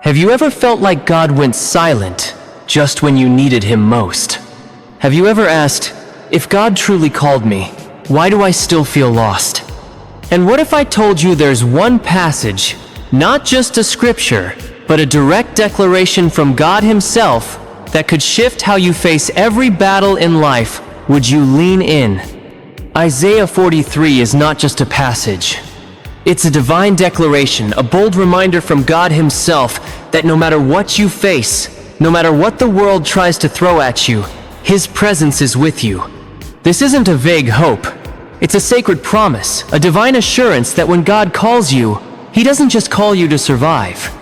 Have you ever felt like God went silent just when you needed Him most? Have you ever asked, if God truly called me, why do I still feel lost? And what if I told you there's one passage, not just a scripture, but a direct declaration from God Himself that could shift how you face every battle in life? Would you lean in? Isaiah 43 is not just a passage. It's a divine declaration, a bold reminder from God Himself that no matter what you face, no matter what the world tries to throw at you, His presence is with you. This isn't a vague hope. It's a sacred promise, a divine assurance that when God calls you, He doesn't just call you to survive.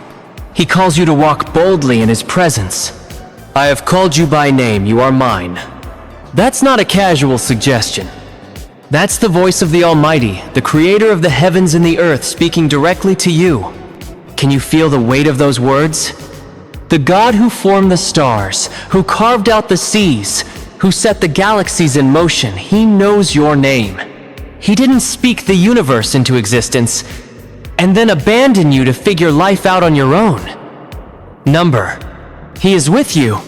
He calls you to walk boldly in His presence. I have called you by name, you are mine. That's not a casual suggestion. That's the voice of the Almighty, the Creator of the heavens and the earth, speaking directly to you. Can you feel the weight of those words? The God who formed the stars, who carved out the seas, who set the galaxies in motion, He knows your name. He didn't speak the universe into existence and then abandon you to figure life out on your own. Number, He is with you,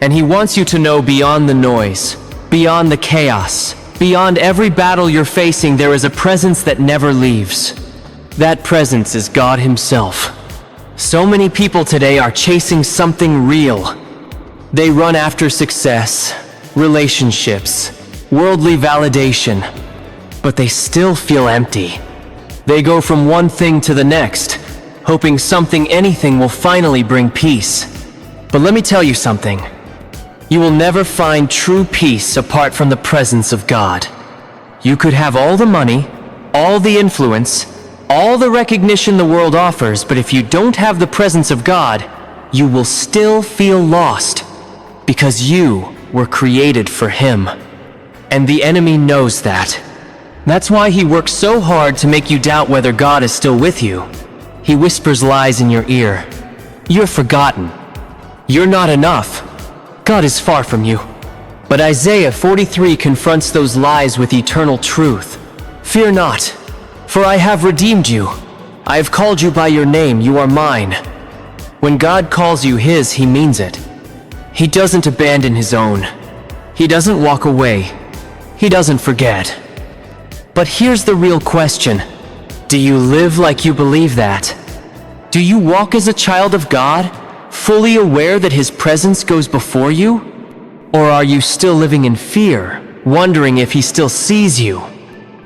and He wants you to know beyond the noise, beyond the chaos, beyond every battle you're facing, there is a presence that never leaves. That presence is God Himself. So many people today are chasing something real. They run after success, relationships, worldly validation, but they still feel empty. They go from one thing to the next, hoping anything will finally bring peace. But let me tell you something. You will never find true peace apart from the presence of God. You could have all the money, all the influence, all the recognition the world offers, but if you don't have the presence of God, you will still feel lost, because you were created for Him. And the enemy knows that. That's why he works so hard to make you doubt whether God is still with you. He whispers lies in your ear. You're forgotten. You're not enough. God is far from you. But Isaiah 43 confronts those lies with eternal truth. Fear not, for I have redeemed you. I have called you by your name, you are mine. When God calls you His, He means it. He doesn't abandon His own. He doesn't walk away. He doesn't forget. But here's the real question. Do you live like you believe that? Do you walk as a child of God, fully aware that His presence goes before you? Or are you still living in fear, wondering if He still sees you?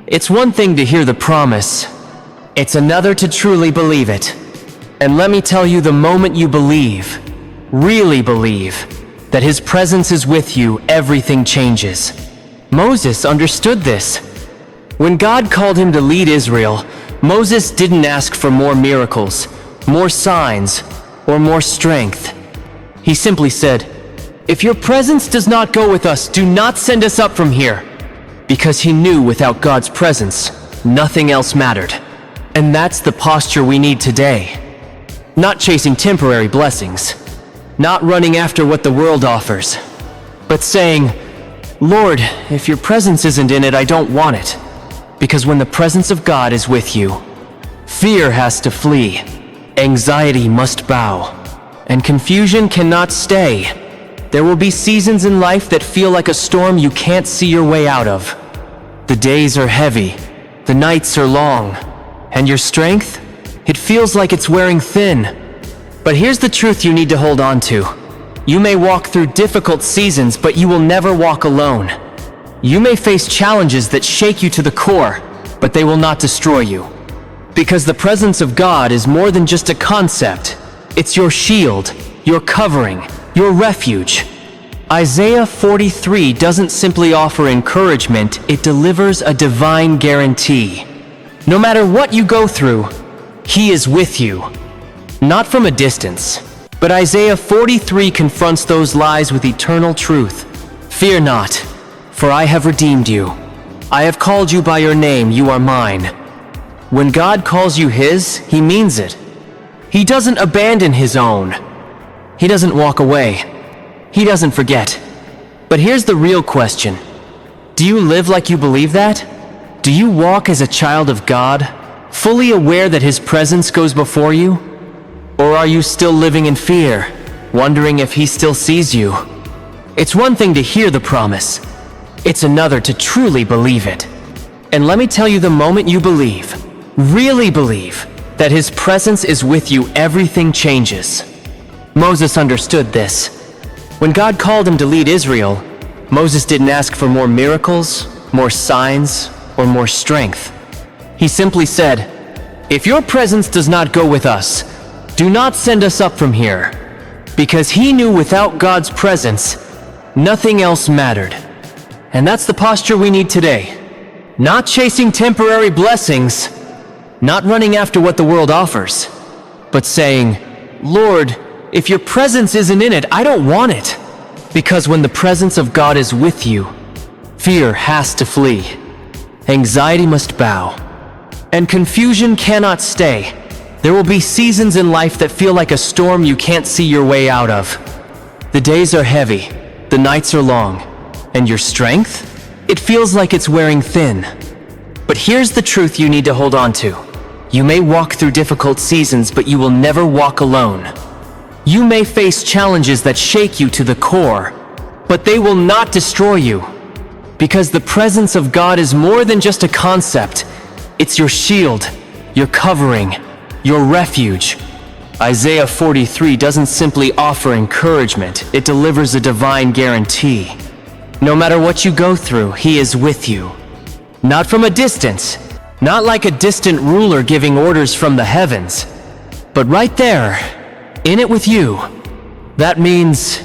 It's one thing to hear the promise. It's another to truly believe it. And let me tell you, the moment you believe, really believe, that His presence is with you, everything changes. Moses understood this. When God called him to lead Israel, Moses didn't ask for more miracles, more signs, or more strength. He simply said, "If your presence does not go with us, do not send us up from here." Because he knew without God's presence, nothing else mattered. And that's the posture we need today. Not chasing temporary blessings, not running after what the world offers, but saying, "Lord, if your presence isn't in it, I don't want it." Because when the presence of God is with you, fear has to flee, anxiety must bow, and confusion cannot stay. There will be seasons in life that feel like a storm you can't see your way out of. The days are heavy, the nights are long, and your strength, it feels like it's wearing thin. But here's the truth you need to hold on to. You may walk through difficult seasons, but you will never walk alone. You may face challenges that shake you to the core, but they will not destroy you. Because the presence of God is more than just a concept. It's your shield, your covering, your refuge. Isaiah 43 doesn't simply offer encouragement, it delivers a divine guarantee. No matter what you go through, He is with you. Not from a distance, but Isaiah 43 confronts those lies with eternal truth. Fear not, for I have redeemed you. I have called you by your name, you are mine. When God calls you His, He means it. He doesn't abandon His own. He doesn't walk away. He doesn't forget. But here's the real question. Do you live like you believe that? Do you walk as a child of God, fully aware that His presence goes before you? Or are you still living in fear, wondering if he still sees you? It's one thing to hear the promise. It's another to truly believe it. And let me tell you, the moment you believe, really believe, that his presence is with you, everything changes. Moses understood this. When God called him to lead Israel, Moses didn't ask for more miracles, more signs, or more strength. He simply said, "If your presence does not go with us, do not send us up from here." Because he knew without God's presence, nothing else mattered. And that's the posture we need today. Not chasing temporary blessings, not running after what the world offers, but saying, "Lord, if your presence isn't in it, I don't want it." Because when the presence of God is with you, fear has to flee, anxiety must bow, and confusion cannot stay. There will be seasons in life that feel like a storm you can't see your way out of. The days are heavy, the nights are long, and your strength? It feels like it's wearing thin. But here's the truth you need to hold on to. You may walk through difficult seasons, but you will never walk alone. You may face challenges that shake you to the core, but they will not destroy you. Because the presence of God is more than just a concept. It's your shield, your covering, your refuge. Isaiah 43 doesn't simply offer encouragement, it delivers a divine guarantee. No matter what you go through, he is with you. Not from a distance, not like a distant ruler giving orders from the heavens, but right there, in it with you. That means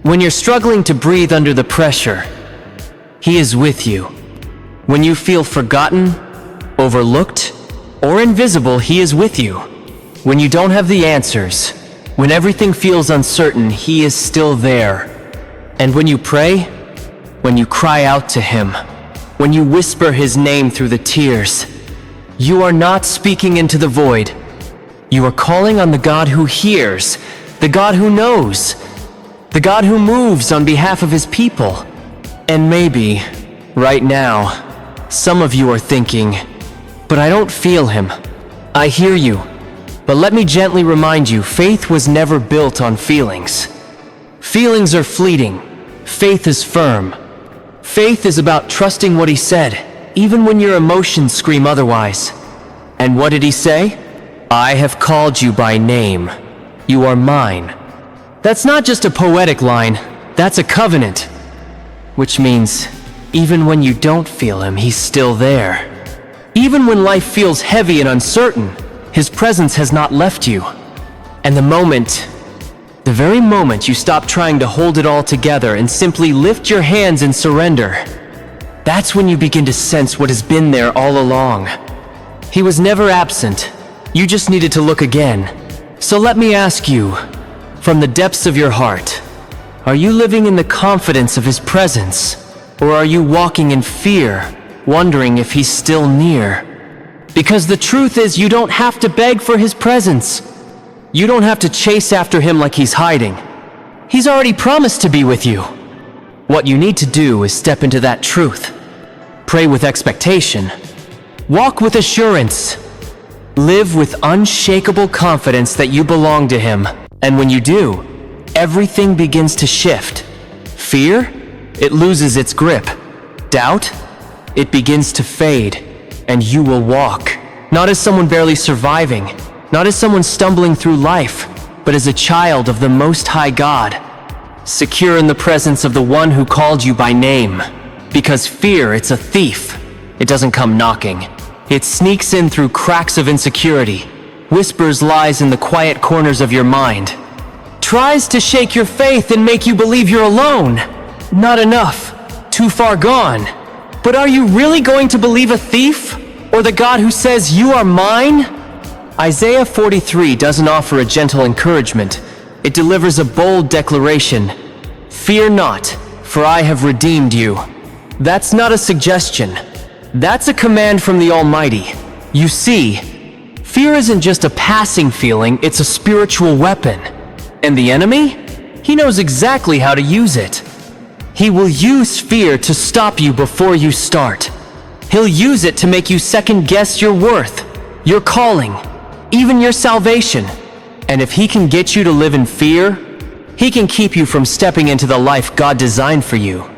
when you're struggling to breathe under the pressure, he is with you. When you feel forgotten, overlooked, or invisible, he is with you. When you don't have the answers, when everything feels uncertain, he is still there. And when you pray, when you cry out to him, when you whisper his name through the tears, you are not speaking into the void. You are calling on the God who hears, the God who knows, the God who moves on behalf of his people. And maybe, right now, some of you are thinking, "But I don't feel him." I hear you. But let me gently remind you, faith was never built on feelings. Feelings are fleeting. Faith is firm. Faith is about trusting what he said, even when your emotions scream otherwise. And what did he say? "I have called you by name. You are mine." That's not just a poetic line, that's a covenant. Which means, even when you don't feel him, he's still there. Even when life feels heavy and uncertain, his presence has not left you. And the very moment you stop trying to hold it all together and simply lift your hands in surrender, that's when you begin to sense what has been there all along. He was never absent. You just needed to look again. So let me ask you, from the depths of your heart, are you living in the confidence of his presence? Or are you walking in fear, wondering if he's still near? Because the truth is, you don't have to beg for his presence. You don't have to chase after him like he's hiding. He's already promised to be with you. What you need to do is step into that truth. Pray with expectation. Walk with assurance. Live with unshakable confidence that you belong to him. And when you do, everything begins to shift. Fear? It loses its grip. Doubt? It begins to fade. And you will walk, not as someone barely surviving, not as someone stumbling through life, but as a child of the Most High God, secure in the presence of the one who called you by name. Because fear, it's a thief. It doesn't come knocking. It sneaks in through cracks of insecurity, whispers lies in the quiet corners of your mind, tries to shake your faith and make you believe you're alone. Not enough. Too far gone. But are you really going to believe a thief? Or the God who says, "You are mine"? Isaiah 43 doesn't offer a gentle encouragement. It delivers a bold declaration. "Fear not, for I have redeemed you." That's not a suggestion. That's a command from the Almighty. You see, fear isn't just a passing feeling, it's a spiritual weapon. And the enemy? He knows exactly how to use it. He will use fear to stop you before you start. He'll use it to make you second-guess your worth, your calling, even your salvation. And if he can get you to live in fear, he can keep you from stepping into the life God designed for you.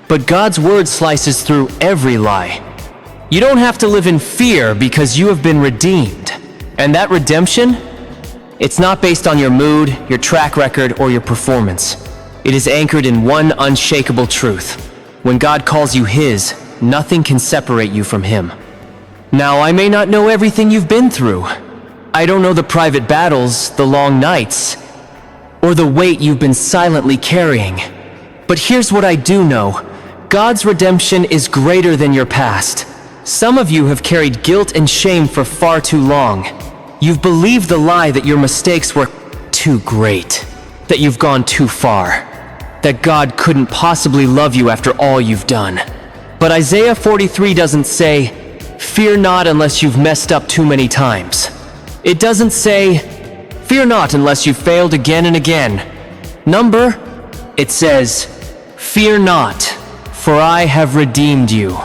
But God's word slices through every lie. You don't have to live in fear because you have been redeemed. And that redemption, it's not based on your mood, your track record, or your performance. It is anchored in one unshakable truth. When God calls you his, nothing can separate you from him. Now, I may not know everything you've been through. I don't know the private battles, the long nights, or the weight you've been silently carrying. But here's what I do know. God's redemption is greater than your past. Some of you have carried guilt and shame for far too long. You've believed the lie that your mistakes were too great, that you've gone too far, that God couldn't possibly love you after all you've done. But Isaiah 43 doesn't say, "Fear not unless you've messed up too many times." It doesn't say, "Fear not unless you've failed again and again." It says, "Fear not, for I have redeemed you."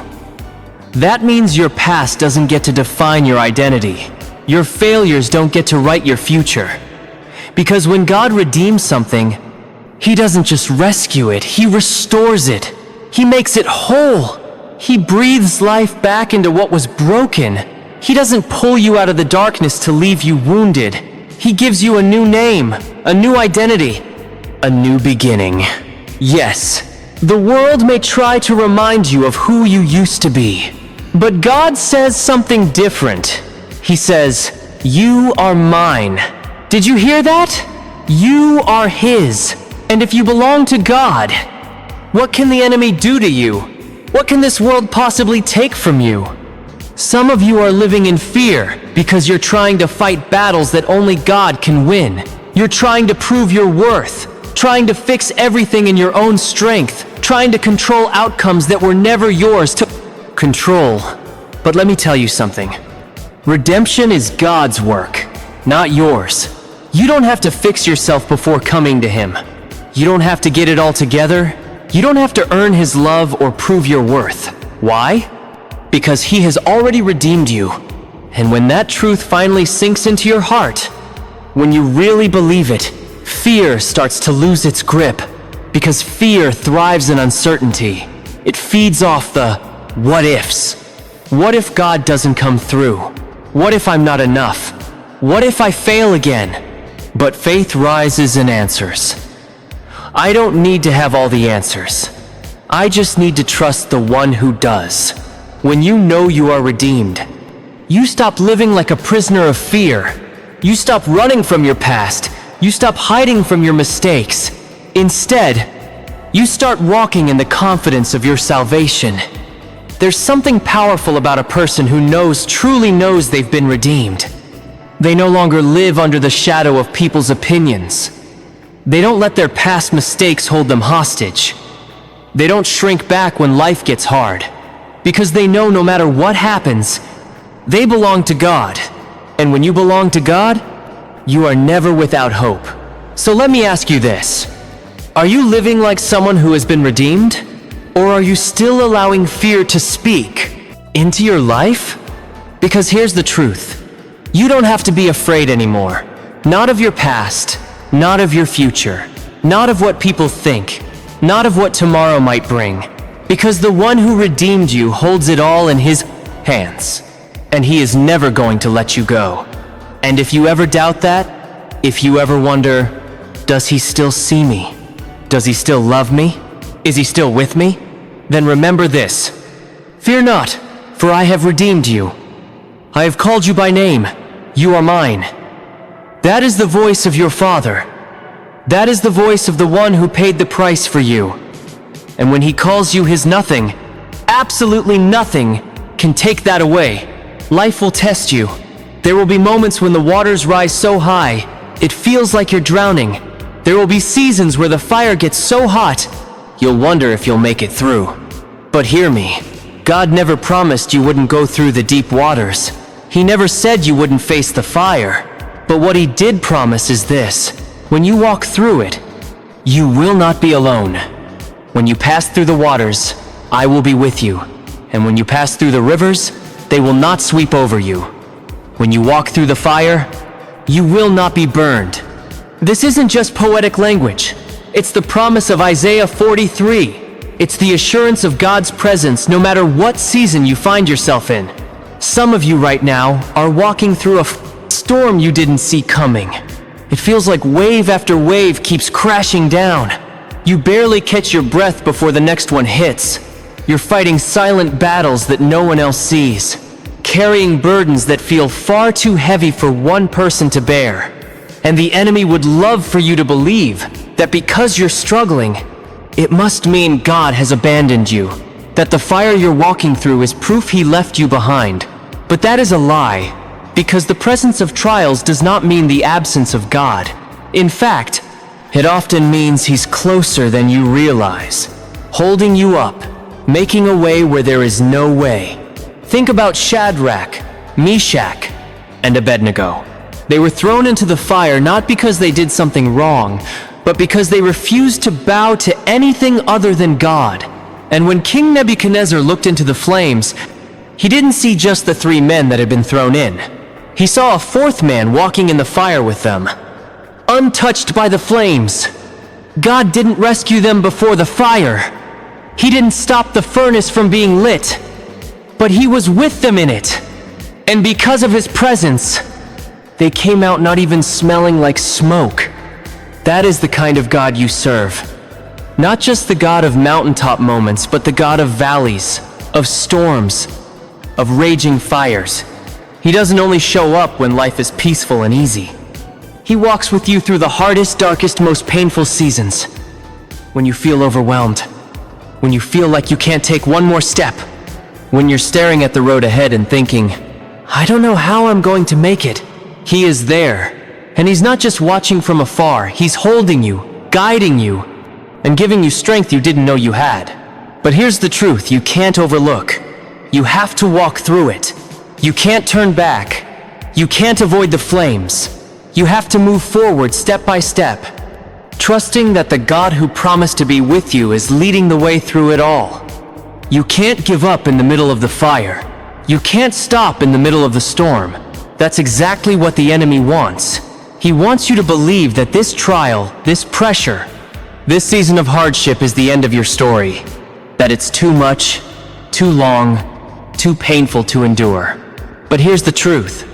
That means your past doesn't get to define your identity. Your failures don't get to write your future. Because when God redeems something, he doesn't just rescue it, he restores it. He makes it whole. He breathes life back into what was broken. He doesn't pull you out of the darkness to leave you wounded. He gives you a new name, a new identity, a new beginning. Yes, the world may try to remind you of who you used to be. But God says something different. He says, "You are mine." Did you hear that? You are his. And if you belong to God, what can the enemy do to you? What can this world possibly take from you? Some of you are living in fear because you're trying to fight battles that only God can win. You're trying to prove your worth, trying to fix everything in your own strength, trying to control outcomes that were never yours to control. But let me tell you something. Redemption is God's work, not yours. You don't have to fix yourself before coming to him. You don't have to get it all together. You don't have to earn his love or prove your worth. Why? Because he has already redeemed you. And when that truth finally sinks into your heart, when you really believe it, fear starts to lose its grip. Because fear thrives in uncertainty. It feeds off the what ifs. What if God doesn't come through? What if I'm not enough? What if I fail again? But faith rises and answers. I don't need to have all the answers. I just need to trust the one who does. When you know you are redeemed, you stop living like a prisoner of fear. You stop running from your past. You stop hiding from your mistakes. Instead, you start walking in the confidence of your salvation. There's something powerful about a person who truly knows they've been redeemed. They no longer live under the shadow of people's opinions. They don't let their past mistakes hold them hostage. They don't shrink back when life gets hard, because they know no matter what happens, they belong to God. And when you belong to God, you are never without hope. So let me ask you this. Are you living like someone who has been redeemed? Or are you still allowing fear to speak into your life? Because here's the truth. You don't have to be afraid anymore. Not of your past, not of your future, not of what people think, not of what tomorrow might bring. Because the one who redeemed you holds it all in his hands. And he is never going to let you go. And if you ever doubt that, if you ever wonder, does he still see me? Does he still love me? Is he still with me? Then remember this. Fear not, for I have redeemed you. I have called you by name. You are mine. That is the voice of your Father. That is the voice of the one who paid the price for you. And when he calls you his nothing, absolutely nothing can take that away. Life will test you. There will be moments when the waters rise so high, it feels like you're drowning. There will be seasons where the fire gets so hot, you'll wonder if you'll make it through. But hear me, God never promised you wouldn't go through the deep waters. He never said you wouldn't face the fire. But what he did promise is this: when you walk through it, you will not be alone. When you pass through the waters, I will be with you. And when you pass through the rivers, they will not sweep over you. When you walk through the fire, You will not be burned. This isn't just poetic language. It's the promise of Isaiah 43. It's the assurance of God's presence no matter what season you find yourself in. Some of you right now are walking through a storm you didn't see coming. It feels like wave after wave keeps crashing down. You barely catch your breath before the next one hits. You're fighting silent battles that no one else sees, carrying burdens that feel far too heavy for one person to bear. And the enemy would love for you to believe that because you're struggling, it must mean God has abandoned you, that the fire you're walking through is proof He left you behind. But that is a lie, because the presence of trials does not mean the absence of God. In fact, it often means He's closer than you realize, holding you up, making a way where there is no way. Think about Shadrach, Meshach, and Abednego. They were thrown into the fire not because they did something wrong, but because they refused to bow to anything other than God. And when King Nebuchadnezzar looked into the flames, he didn't see just the 3 men that had been thrown in. He saw a 4th man walking in the fire with them, untouched by the flames. God didn't rescue them before the fire. He didn't stop the furnace from being lit, but He was with them in it. And because of His presence, they came out not even smelling like smoke. That is the kind of God you serve. Not just the God of mountaintop moments, but the God of valleys, of storms, of raging fires. He doesn't only show up when life is peaceful and easy. He walks with you through the hardest, darkest, most painful seasons. When you feel overwhelmed, when you feel like you can't take one more step, when you're staring at the road ahead and thinking, I don't know how I'm going to make it. He is there. And He's not just watching from afar. He's holding you, guiding you, and giving you strength you didn't know you had. But here's the truth you can't overlook. You have to walk through it. You can't turn back. You can't avoid the flames. You have to move forward step by step, trusting that the God who promised to be with you is leading the way through it all. You can't give up in the middle of the fire. You can't stop in the middle of the storm. That's exactly what the enemy wants. He wants you to believe that this trial, this pressure, this season of hardship is the end of your story. That it's too much, too long, too painful to endure. But here's the truth.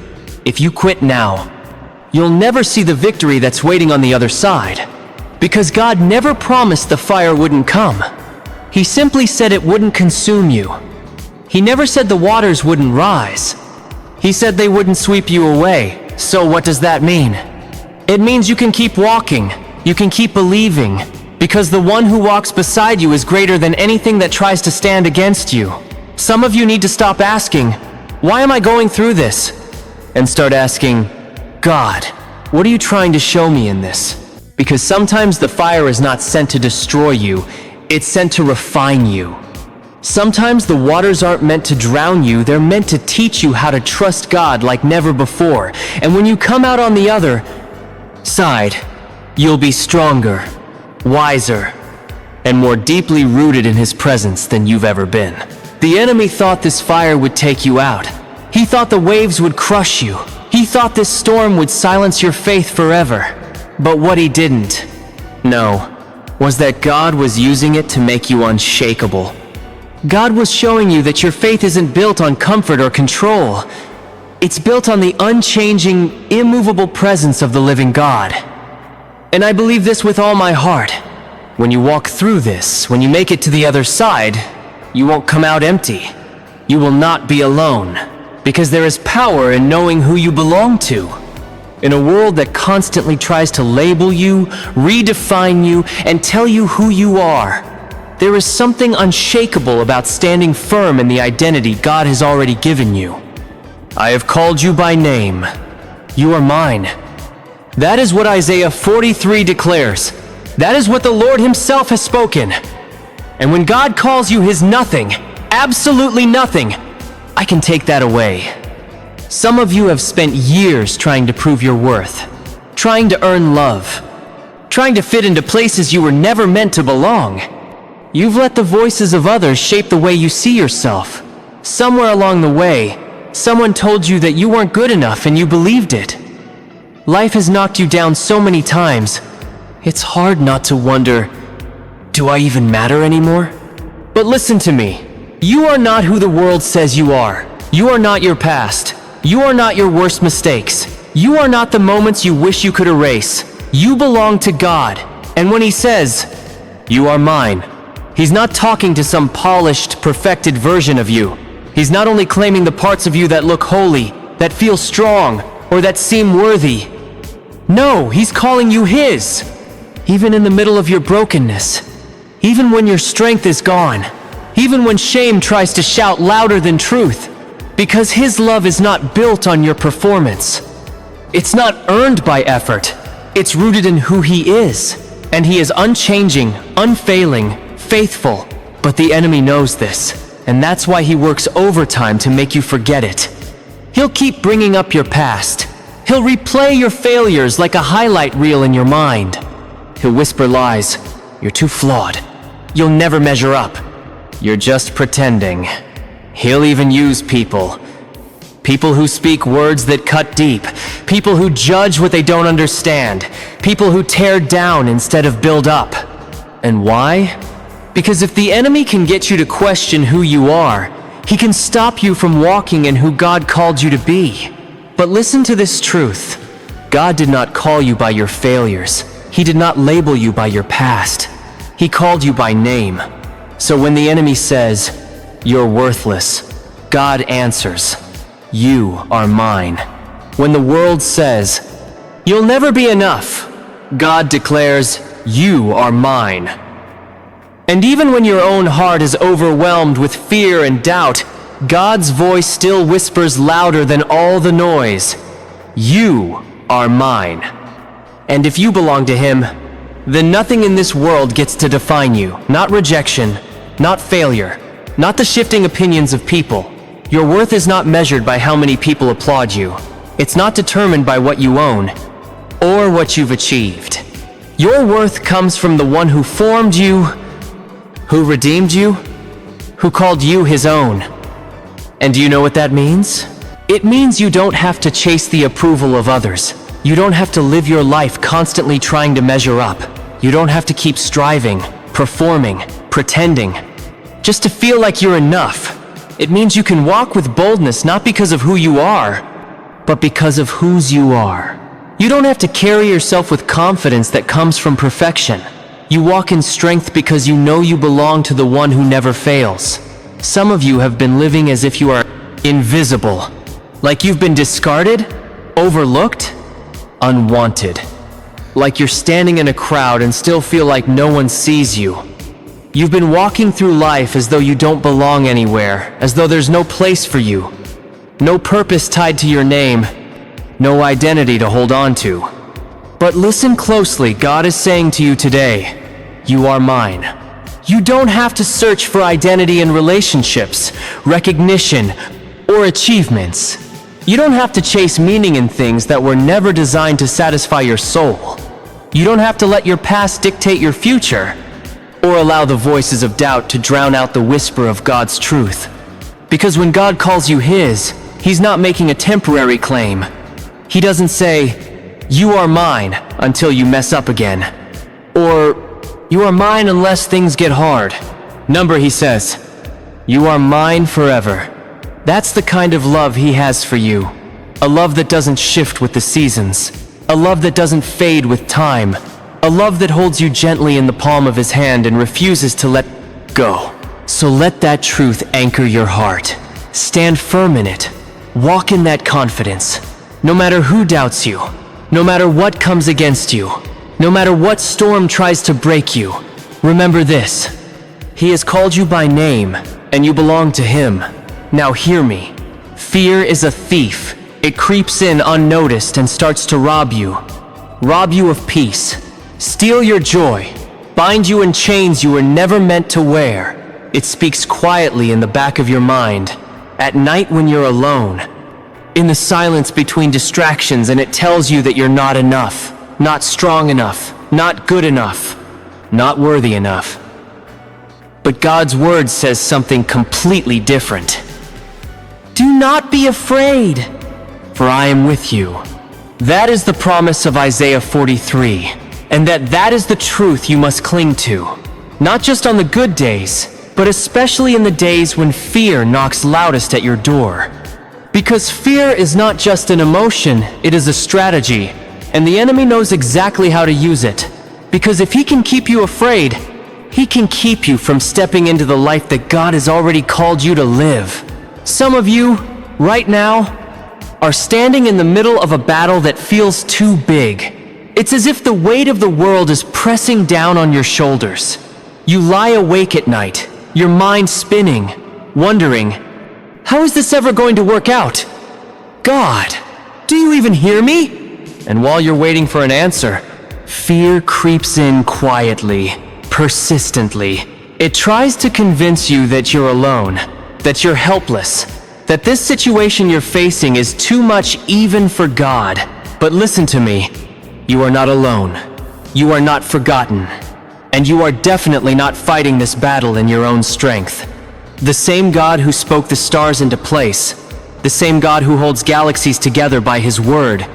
If you quit now, you'll never see the victory that's waiting on the other side. Because God never promised the fire wouldn't come. He simply said it wouldn't consume you. He never said the waters wouldn't rise. He said they wouldn't sweep you away. So what does that mean? It means you can keep walking. You can keep believing. Because the one who walks beside you is greater than anything that tries to stand against you. Some of you need to stop asking, why am I going through this? And start asking, God, what are you trying to show me in this? Because sometimes the fire is not sent to destroy you, it's sent to refine you. Sometimes the waters aren't meant to drown you, they're meant to teach you how to trust God like never before. And when you come out on the other side, you'll be stronger, wiser, and more deeply rooted in His presence than you've ever been. The enemy thought this fire would take you out. He thought the waves would crush you. He thought this storm would silence your faith forever. But what he didn't know was that God was using it to make you unshakable. God was showing you that your faith isn't built on comfort or control. It's built on the unchanging, immovable presence of the living God. And I believe this with all my heart. When you walk through this, when you make it to the other side, you won't come out empty. You will not be alone, because there is power in knowing who you belong to. In a world that constantly tries to label you, redefine you, and tell you who you are, there is something unshakable about standing firm in the identity God has already given you. I have called you by name. You are mine. That is what Isaiah 43 declares. That is what the Lord Himself has spoken. And when God calls you His nothing, absolutely nothing, I can take that away. Some of you have spent years trying to prove your worth, trying to earn love, trying to fit into places you were never meant to belong. You've let the voices of others shape the way you see yourself. Somewhere along the way, someone told you that you weren't good enough and you believed it. Life has knocked you down so many times. It's hard not to wonder, do I even matter anymore? But listen to me. You are not who the world says you are. You are not your past. You are not your worst mistakes. You are not the moments you wish you could erase. You belong to God. And when He says, "You are mine," He's not talking to some polished, perfected version of you. He's not only claiming the parts of you that look holy, that feel strong, or that seem worthy. No, He's calling you His. Even in the middle of your brokenness. Even when your strength is gone. Even when shame tries to shout louder than truth. Because His love is not built on your performance. It's not earned by effort. It's rooted in who He is. And He is unchanging, unfailing, faithful. But the enemy knows this. And that's why he works overtime to make you forget it. He'll keep bringing up your past. He'll replay your failures like a highlight reel in your mind. He'll whisper lies. You're too flawed. You'll never measure up. You're just pretending. He'll even use people. People who speak words that cut deep. People who judge what they don't understand. People who tear down instead of build up. And why? Because if the enemy can get you to question who you are, he can stop you from walking in who God called you to be. But listen to this truth. God did not call you by your failures. He did not label you by your past. He called you by name. So when the enemy says, "You're worthless," God answers, "You are mine." When the world says, "You'll never be enough," God declares, "You are mine." And even when your own heart is overwhelmed with fear and doubt, God's voice still whispers louder than all the noise, "You are mine." And if you belong to Him, then nothing in this world gets to define you. Not rejection, not failure, not the shifting opinions of people. Your worth is not measured by how many people applaud you. It's not determined by what you own or what you've achieved. Your worth comes from the one who formed you, who redeemed you, who called you His own. And do you know what that means? It means you don't have to chase the approval of others. You don't have to live your life constantly trying to measure up. You don't have to keep striving, performing, pretending, just to feel like you're enough. It means you can walk with boldness not because of who you are, but because of whose you are. You don't have to carry yourself with confidence that comes from perfection. You walk in strength because you know you belong to the one who never fails. Some of you have been living as if you are invisible, like you've been discarded, overlooked, unwanted. Like you're standing in a crowd and still feel like no one sees you. You've been walking through life as though you don't belong anywhere, as though there's no place for you, no purpose tied to your name, no identity to hold on to. But listen closely, God is saying to you today, "You are mine." You don't have to search for identity in relationships, recognition, or achievements. You don't have to chase meaning in things that were never designed to satisfy your soul. You don't have to let your past dictate your future, or allow the voices of doubt to drown out the whisper of God's truth. Because when God calls you His, He's not making a temporary claim. He doesn't say, "You are mine," until you mess up again. Or, "You are mine unless things get hard." He says, "You are mine forever." That's the kind of love He has for you. A love that doesn't shift with the seasons. A love that doesn't fade with time. A love that holds you gently in the palm of His hand and refuses to let go. So let that truth anchor your heart. Stand firm in it. Walk in that confidence. No matter who doubts you, no matter what comes against you, no matter what storm tries to break you, remember this. He has called you by name, and you belong to Him. Now hear me. Fear is a thief. It creeps in unnoticed and starts to rob you. Rob you of peace. Steal your joy. Bind you in chains you were never meant to wear. It speaks quietly in the back of your mind, at night when you're alone, in the silence between distractions, and it tells you that you're not enough, not strong enough, not good enough, not worthy enough. But God's word says something completely different. Do not be afraid, for I am with you. That is the promise of Isaiah 43, and that is the truth you must cling to. Not just on the good days, but especially in the days when fear knocks loudest at your door. Because fear is not just an emotion, it is a strategy, and the enemy knows exactly how to use it. Because if he can keep you afraid, he can keep you from stepping into the life that God has already called you to live. Some of you, right now, are standing in the middle of a battle that feels too big. It's as if the weight of the world is pressing down on your shoulders. You lie awake at night, your mind spinning, wondering, how is this ever going to work out? God, do you even hear me? And while you're waiting for an answer, fear creeps in quietly, persistently. It tries to convince you that you're alone, that you're helpless, that this situation you're facing is too much even for God. But listen to me, you are not alone. You are not forgotten. And you are definitely not fighting this battle in your own strength. The same God who spoke the stars into place, the same God who holds galaxies together by His word,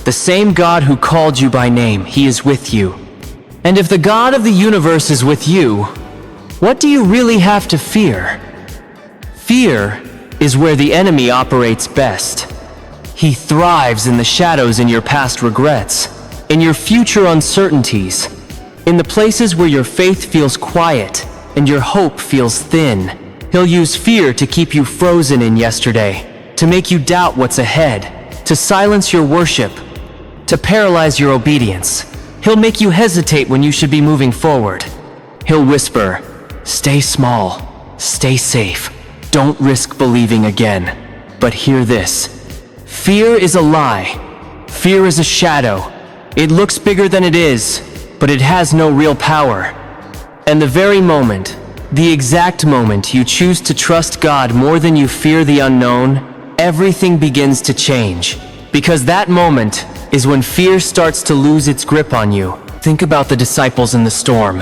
the same God who called you by name, He is with you. And if the God of the universe is with you, what do you really have to fear? Fear is where the enemy operates best. He thrives in the shadows in your past regrets, in your future uncertainties, in the places where your faith feels quiet and your hope feels thin. He'll use fear to keep you frozen in yesterday, to make you doubt what's ahead, to silence your worship, to paralyze your obedience. He'll make you hesitate when you should be moving forward. He'll whisper, stay small, stay safe, don't risk believing again. But hear this, fear is a lie. Fear is a shadow. It looks bigger than it is, but it has no real power. And the very moment, the exact moment you choose to trust God more than you fear the unknown, everything begins to change. Because that moment is when fear starts to lose its grip on you. Think about the disciples in the storm.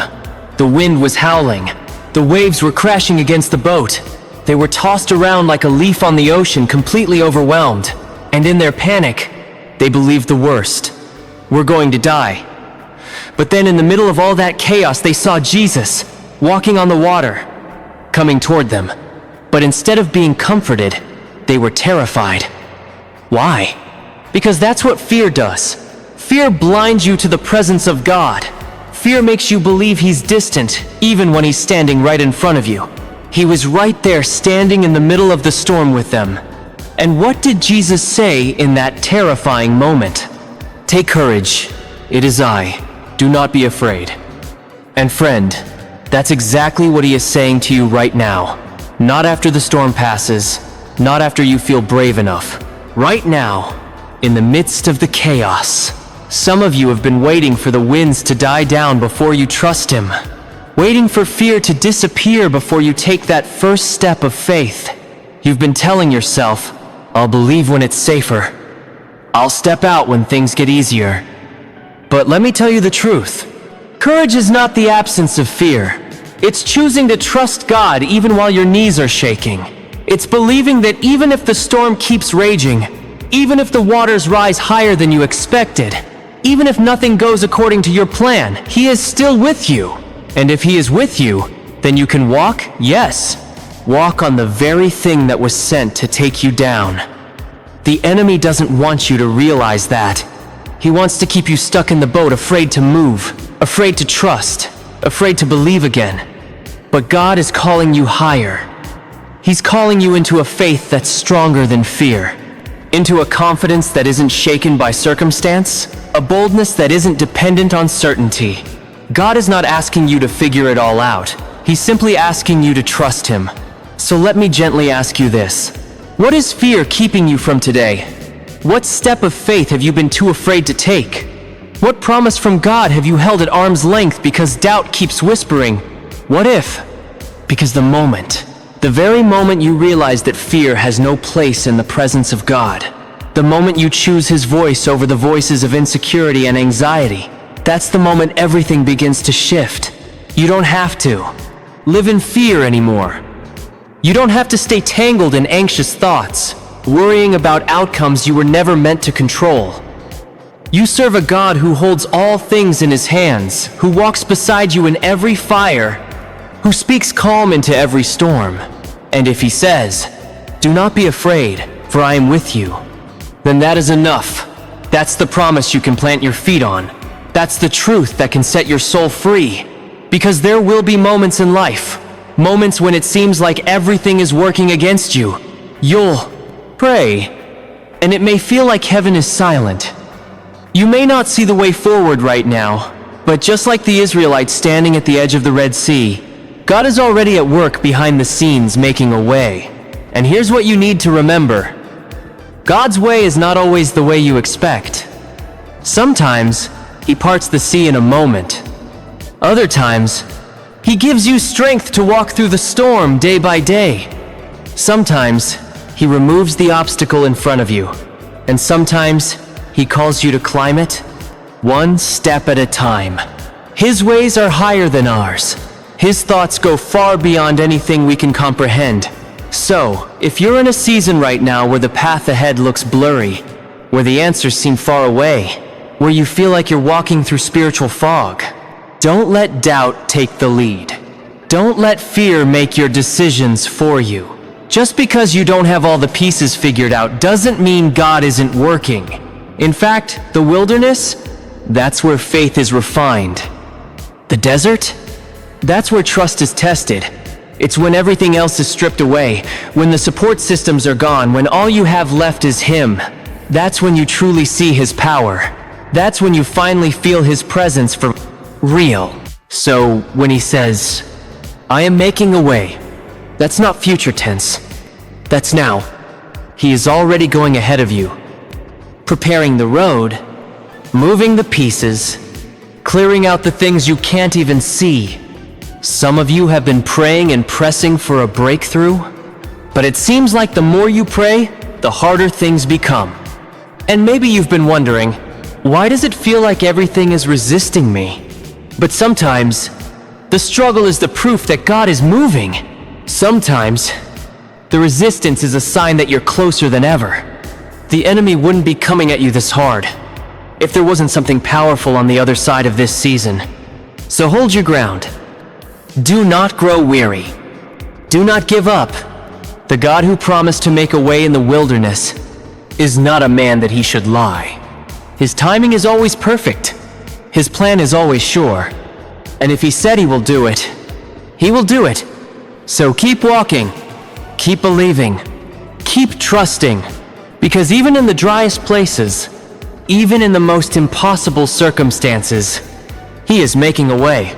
The wind was howling. The waves were crashing against the boat. They were tossed around like a leaf on the ocean, completely overwhelmed. And in their panic, they believed the worst. We're going to die. But then in the middle of all that chaos, they saw Jesus walking on the water, coming toward them. But instead of being comforted, they were terrified. Why? Because that's what fear does. Fear blinds you to the presence of God. Fear makes you believe He's distant, even when He's standing right in front of you. He was right there standing in the middle of the storm with them. And what did Jesus say in that terrifying moment? Take courage. It is I. Do not be afraid. And friend, that's exactly what He is saying to you right now. Not after the storm passes, not after you feel brave enough. Right now, in the midst of the chaos, some of you have been waiting for the winds to die down before you trust Him. Waiting for fear to disappear before you take that first step of faith. You've been telling yourself, I'll believe when it's safer. I'll step out when things get easier. But let me tell you the truth. Courage is not the absence of fear. It's choosing to trust God even while your knees are shaking. It's believing that even if the storm keeps raging, even if the waters rise higher than you expected, even if nothing goes according to your plan, He is still with you. And if He is with you, then you can walk, yes, walk on the very thing that was sent to take you down. The enemy doesn't want you to realize that. He wants to keep you stuck in the boat, afraid to move, afraid to trust, afraid to believe again. But God is calling you higher. He's calling you into a faith that's stronger than fear. Into a confidence that isn't shaken by circumstance, a boldness that isn't dependent on certainty. God is not asking you to figure it all out. He's simply asking you to trust Him. So let me gently ask you this. What is fear keeping you from today? What step of faith have you been too afraid to take? What promise from God have you held at arm's length because doubt keeps whispering, what if? Because the very moment you realize that fear has no place in the presence of God, the moment you choose His voice over the voices of insecurity and anxiety, that's the moment everything begins to shift. You don't have to live in fear anymore. You don't have to stay tangled in anxious thoughts, worrying about outcomes you were never meant to control. You serve a God who holds all things in his hands, who walks beside you in every fire, who speaks calm into every storm. And if he says, "Do not be afraid, for I am with you," then that is enough. That's the promise you can plant your feet on. That's the truth that can set your soul free. Because there will be moments in life, moments when it seems like everything is working against you. You'll pray, and it may feel like heaven is silent. You may not see the way forward right now, but just like the Israelites standing at the edge of the Red Sea, God is already at work behind the scenes making a way. And here's what you need to remember. God's way is not always the way you expect. Sometimes, he parts the sea in a moment. Other times, he gives you strength to walk through the storm day by day. Sometimes, he removes the obstacle in front of you. And sometimes, he calls you to climb it, one step at a time. His ways are higher than ours. His thoughts go far beyond anything we can comprehend. So, if you're in a season right now where the path ahead looks blurry, where the answers seem far away, where you feel like you're walking through spiritual fog, don't let doubt take the lead. Don't let fear make your decisions for you. Just because you don't have all the pieces figured out doesn't mean God isn't working. In fact, the wilderness, that's where faith is refined. The desert, that's where trust is tested. It's when everything else is stripped away, when the support systems are gone, when all you have left is Him. That's when you truly see His power. That's when you finally feel His presence for real. So when He says, "I am making a way," that's not future tense. That's now. He is already going ahead of you, preparing the road, moving the pieces, clearing out the things you can't even see. Some of you have been praying and pressing for a breakthrough, but it seems like the more you pray, the harder things become. And maybe you've been wondering, why does it feel like everything is resisting me? But sometimes, the struggle is the proof that God is moving. Sometimes, the resistance is a sign that you're closer than ever. The enemy wouldn't be coming at you this hard if there wasn't something powerful on the other side of this season. So hold your ground. Do not grow weary. Do not give up. The God who promised to make a way in the wilderness is not a man that he should lie. His timing is always perfect. His plan is always sure. And if he said he will do it, he will do it. So keep walking, keep believing, keep trusting, because even in the driest places, even in the most impossible circumstances, he is making a way.